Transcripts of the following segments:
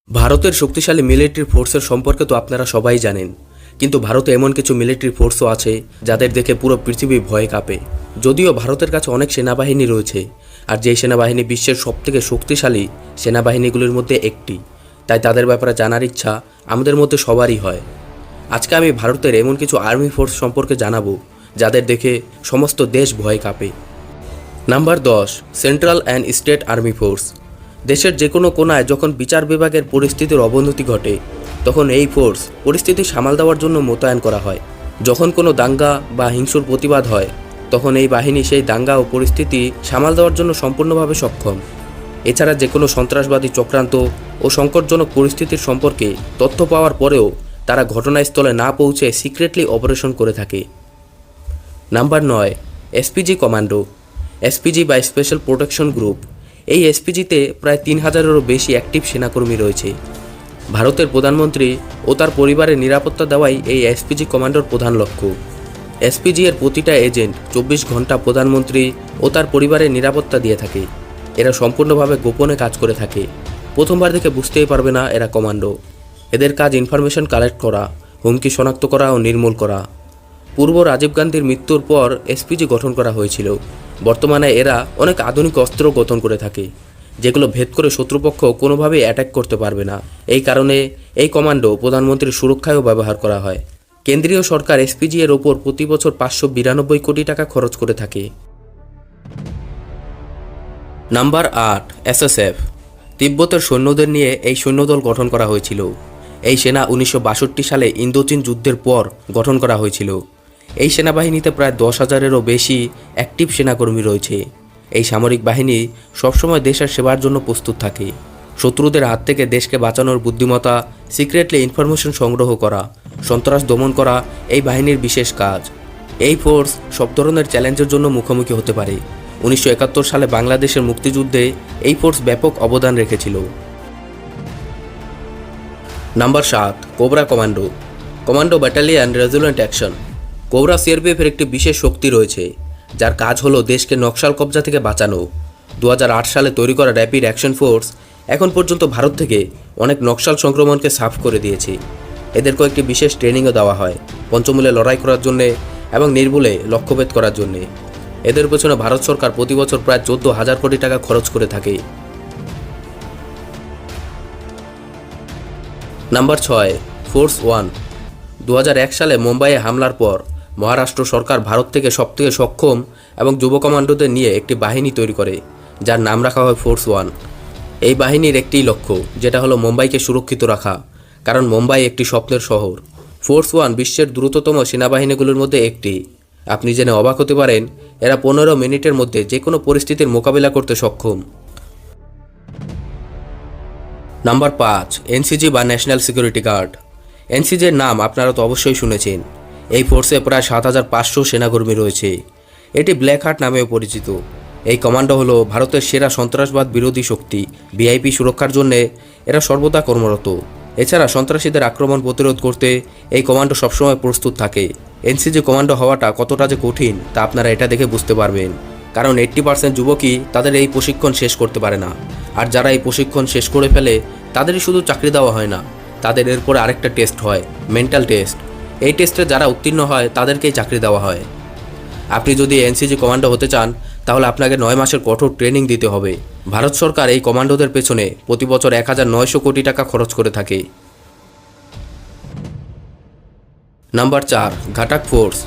ভারতের শক্তিশালী মিলিটারি ফোর্সের সম্পর্কে তো আপনারা সবাই জানেন, কিন্তু ভারতে এমন কিছু মিলিটারি ফোর্সও আছে যাদের দেখে পুরো পৃথিবী ভয়ে কাঁপে। যদিও ভারতের কাছে অনেক সেনাবাহিনী রয়েছে, আর যেই সেনাবাহিনী বিশ্বের সবথেকে শক্তিশালী সেনাবাহিনীগুলির মধ্যে একটি, তাই তাদের ব্যাপারে জানার ইচ্ছা আমাদের মধ্যে সবারই হয়। আজকে আমি ভারতের এমন কিছু আর্মি ফোর্স সম্পর্কে জানাবো যাদের দেখে সমস্ত দেশ ভয় কাঁপে। Number 10, central and state army force. দেশের যে কোনো কোনায় যখন বিচার বিভাগের পরিস্থিতির অবনতি ঘটে, তখন এই ফোর্স পরিস্থিতি সামাল দেওয়ার জন্য মোতায়েন করা হয়। যখন কোনো দাঙ্গা বা হিংস্র প্রতিবাদ হয়, তখন এই বাহিনী সেই দাঙ্গা ও পরিস্থিতি সামাল দেওয়ার জন্য সম্পূর্ণভাবে সক্ষম। এছাড়া যে কোনো সন্ত্রাসবাদী চক্রান্ত ও সংকটজনক পরিস্থিতির সম্পর্কে তথ্য পাওয়ার পরেও তারা ঘটনাস্থলে না পৌঁছে সিক্রেটলি অপারেশন করে থাকে। Number 9, SPG commando. এসপিজি বা স্পেশাল প্রোটেকশন গ্রুপ। এই এসপিজিতে প্রায় 3000-এরও বেশি অ্যাক্টিভ সেনাকর্মী রয়েছে। ভারতের প্রধানমন্ত্রী ও তার পরিবারের নিরাপত্তা দেওয়াই এই এসপিজি কমান্ডোর প্রধান লক্ষ্য। এসপিজি এর প্রতিটা এজেন্ট 24 ঘন্টা প্রধানমন্ত্রী ও তার পরিবারের নিরাপত্তা দিয়ে থাকে। এরা সম্পূর্ণভাবে গোপনে কাজ করে থাকে। প্রথমবার দেখে বুঝতেই পারবে না এরা কমান্ডো। এদের কাজ ইনফরমেশন কালেক্ট করা, হুমকি শনাক্ত করা ও নির্মূল করা। পূর্ব রাজীব গান্ধীর মৃত্যুর পর এসপিজি গঠন করা হয়েছিল। বর্তমানে এরা অনেক আধুনিক অস্ত্র গঠন করে থাকে, যেগুলো ভেদ করে শত্রুপক্ষ কোনোভাবেই অ্যাটাক করতে পারবে না। এই কারণে এই কমান্ডো প্রধানমন্ত্রীর সুরক্ষায়ও ব্যবহার করা হয়। কেন্দ্রীয় সরকার এসপিজি এর ওপর প্রতি বছর 592 কোটি টাকা খরচ করে থাকে। Number 8, SSF. তিব্বতের সৈন্যদের নিয়ে এই সৈন্যদল গঠন করা হয়েছিল। এই সেনা 1962 সালে ইন্দোচীন যুদ্ধের পর গঠন করা হয়েছিল। এই সেনাবাহিনীতে প্রায় 10,000-এরও বেশি অ্যাক্টিভ সেনাকর্মী রয়েছে। এই সামরিক বাহিনী সবসময় দেশের সেবার জন্য প্রস্তুত থাকে। শত্রুদের হাত থেকে দেশকে বাঁচানোর বুদ্ধিমত্তা, সিক্রেটলি ইনফরমেশন সংগ্রহ করা, সন্ত্রাস দমন করা এই বাহিনীর বিশেষ কাজ। এই ফোর্স সব ধরনের চ্যালেঞ্জের জন্য মুখোমুখি হতে পারে। 1971 সালে বাংলাদেশের মুক্তিযুদ্ধে এই ফোর্স ব্যাপক অবদান রেখেছিল। Number 7, cobra commando. Commando battalion resolute action. Cobra সিআরপিএফের একটি বিশেষ শক্তি রয়েছে, যার কাজ হলো দেশকে নকশাল কবজা থেকে বাঁচানো। 2008 সালে তৈরি করা র্যাপিড অ্যাকশন ফোর্স এখন পর্যন্ত ভারত থেকে অনেক নকশাল সংক্রমণকে সাফ করে দিয়েছে। এদের কয়েকটি বিশেষ ট্রেনিংও দেওয়া হয় পঞ্চমূলে লড়াই করার জন্যে এবং নির্মূলে লক্ষ্যভেদ করার জন্যে। এদের পেছনে ভারত সরকার প্রতি বছর প্রায় 14,000 কোটি টাকা খরচ করে থাকে। Number 6, force 1। 2001 সালে মুম্বাইয়ে হামলার পর মহারাষ্ট্র সরকার ভারত থেকে সবথেকে সক্ষম এবং যুব কমান্ডোদের নিয়ে একটি বাহিনী তৈরি করে, যার নাম রাখা হয় ফোর্স 1। এই বাহিনীর একটি লক্ষ্য, যেটা হলো মুম্বাইকে সুরক্ষিত রাখা, কারণ মুম্বাই একটি স্বপ্নের শহর। ফোর্স 1 বিশ্বের দ্রুততম সেনাবাহিনীগুলোর মধ্যে একটি। আপনি জেনে অবাক হতে পারেন, এরা 15 মিনিটের মধ্যে যে কোনো পরিস্থিতির মোকাবিলা করতে সক্ষম। নাম্বার 5, এনসিজি বা ন্যাশনাল সিকিউরিটি গার্ড। এনসিজির নাম আপনারা তো অবশ্যই শুনেছেন। এই ফোর্সে প্রায় 7,500 সেনাকর্মী রয়েছে। এটি ব্ল্যাক হার্ট নামেও পরিচিত। এই কমান্ডো হলো ভারতের সেরা সন্ত্রাসবাদ বিরোধী শক্তি। ভিআইপি সুরক্ষার জন্যে এরা সর্বদা কর্মরত। এছাড়া সন্ত্রাসীদের আক্রমণ প্রতিরোধ করতে এই কমান্ডো সবসময় প্রস্তুত থাকে। এনসিজি কমান্ডো হওয়াটা কতটা যে কঠিন তা আপনারা এটা দেখে বুঝতে পারবেন, কারণ 80% যুবকই তাদের এই প্রশিক্ষণ শেষ করতে পারে না। আর যারা এই প্রশিক্ষণ শেষ করে ফেলে তাদেরই শুধু চাকরি দেওয়া হয় না, তাদের এরপরে আরেকটা টেস্ট হয়, মেন্টাল টেস্ট। এই টেস্টে যারা উত্তীর্ণ হয় তাদেরকেই চাকরি দেওয়া হয়। আপনি যদি এনসিজি কমান্ডো হতে চান, তাহলে আপনাকে 9 মাসের কঠোর ট্রেনিং দিতে হবে। ভারত সরকার এই কমান্ডোদের পেছনে প্রতি বছর 1900 কোটি টাকা খরচ করে থাকে। Number 4, Ghatak force.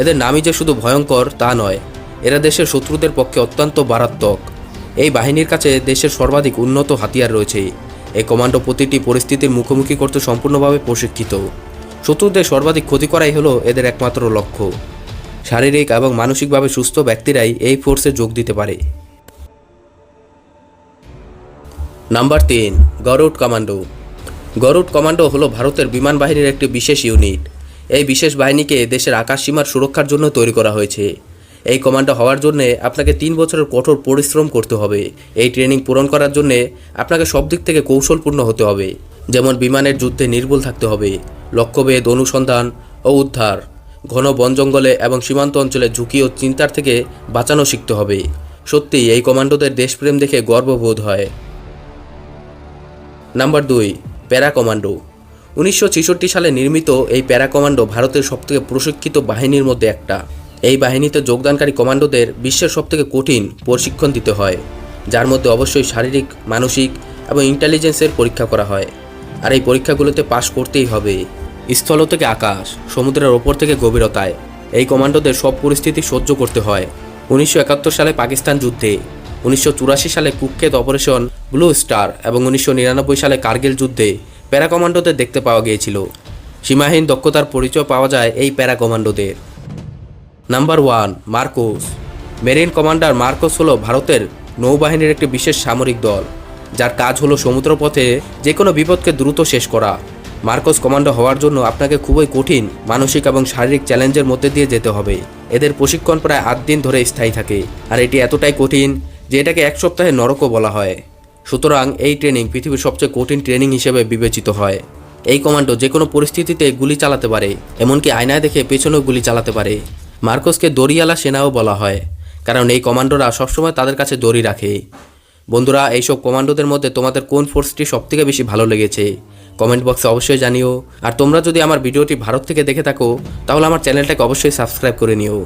এদের নামই যে শুধু ভয়ঙ্কর তা নয়, এরা দেশের শত্রুদের পক্ষে অত্যন্ত মারাত্মক। এই বাহিনীর কাছে দেশের সর্বাধিক উন্নত হাতিয়ার রয়েছে। এই কমান্ডো প্রতিটি পরিস্থিতির মুখোমুখি করতে সম্পূর্ণভাবে প্রশিক্ষিত। শত্রুদের সর্বাধিক ক্ষতি করাই হলো এদের একমাত্র লক্ষ্য। শারীরিক এবং মানসিকভাবে সুস্থ ব্যক্তিরাই এই ফোর্সে যোগ দিতে পারে। Number 3, Garud commando. Garud commando হলো ভারতের বিমান বাহিনীর একটি বিশেষ ইউনিট। এই বিশেষ বাহিনীকে দেশের আকাশ সীমার সুরক্ষার জন্য তৈরি করা হয়েছে। এই কমান্ডো হওয়ার জন্য আপনাকে 3 বছরের কঠোর পরিশ্রম করতে হবে। এই ট্রেনিং পূরণ করার জন্য আপনাকে সব দিক থেকে কৌশলপূর্ণ হতে হবে, যেমন বিমানের যুদ্ধে নির্ভুল থাকতে হবে, লক্ষ্যভেদ, অনুসন্ধান ও উদ্ধার, ঘন বন জঙ্গলে এবং সীমান্ত অঞ্চলে ঝুঁকি ও চিন্তার থেকে বাঁচানো শিখতে হবে। সত্যি এই কমান্ডোদের দেশপ্রেম দেখে গর্ববোধ হয়। Number 2, para commando. 1966 সালে নির্মিত এই প্যারা কমান্ডো ভারতের সবথেকে প্রশিক্ষিত বাহিনীর মধ্যে একটা। এই বাহিনীতে যোগদানকারী কমান্ডোদের বিশ্বের সবথেকে কঠিন প্রশিক্ষণ দিতে হয়, যার মধ্যে অবশ্যই শারীরিক, মানসিক এবং ইন্টেলিজেন্সের পরীক্ষা করা হয়। আর এই পরীক্ষাগুলোতে পাশ করতেই হবে। স্থল থেকে আকাশ, সমুদ্রের ওপর থেকে গভীরতায় এই কমান্ডোদের সব পরিস্থিতি সহ্য করতে হয়। 1971 সালে পাকিস্তান যুদ্ধে, 1984 সালে কুখ্যাত অপারেশন ব্লু স্টার এবং 1999 সালে কার্গিল যুদ্ধে প্যারা কমান্ডোদের দেখতে পাওয়া গিয়েছিল। সীমাহীন দক্ষতার পরিচয় পাওয়া যায় এই প্যারা কমান্ডোদের। Number 1, MARCOS. Marine commander MARCOS হলো ভারতের নৌবাহিনীর একটি বিশেষ সামরিক দল, যার কাজ হলো সমুদ্রপথে যে কোনো বিপদকে দ্রুত শেষ করা। মার্কোস কমান্ডো হওয়ার জন্য আপনাকে খুবই কঠিন মানসিক এবং শারীরিক চ্যালেঞ্জের মধ্যে দিয়ে যেতে হবে। এদের প্রশিক্ষণ প্রায় 8 দিন ধরে স্থায়ী থাকে, আর এটি এতটাই কঠিন যে এটাকে 1 সপ্তাহে নরকও বলা হয়। সুতরাং এই ট্রেনিং পৃথিবীর সবচেয়ে কঠিন ট্রেনিং হিসেবে বিবেচিত হয়। এই কমান্ডো যে কোনো পরিস্থিতিতে গুলি চালাতে পারে, এমনকি আয়নায় দেখে পেছনেও গুলি চালাতে পারে। মার্কোসকে দড়িওয়ালা সেনাও বলা হয়, কারণ এই কমান্ডোরা সবসময় তাদের কাছে দড়ি রাখে। বন্ধুরা, এইসব কমান্ডোদের মধ্যে তোমাদের কোন ফোর্সটি সবথেকে বেশি ভালো লেগেছে কমেন্ট বক্সে অবশ্যই জানিও। আর তোমরা যদি আমার ভিডিওটি ভারত থেকে দেখে থাকো তাহলে আমার চ্যানেলটাকে অবশ্যই সাবস্ক্রাইব করে নিও।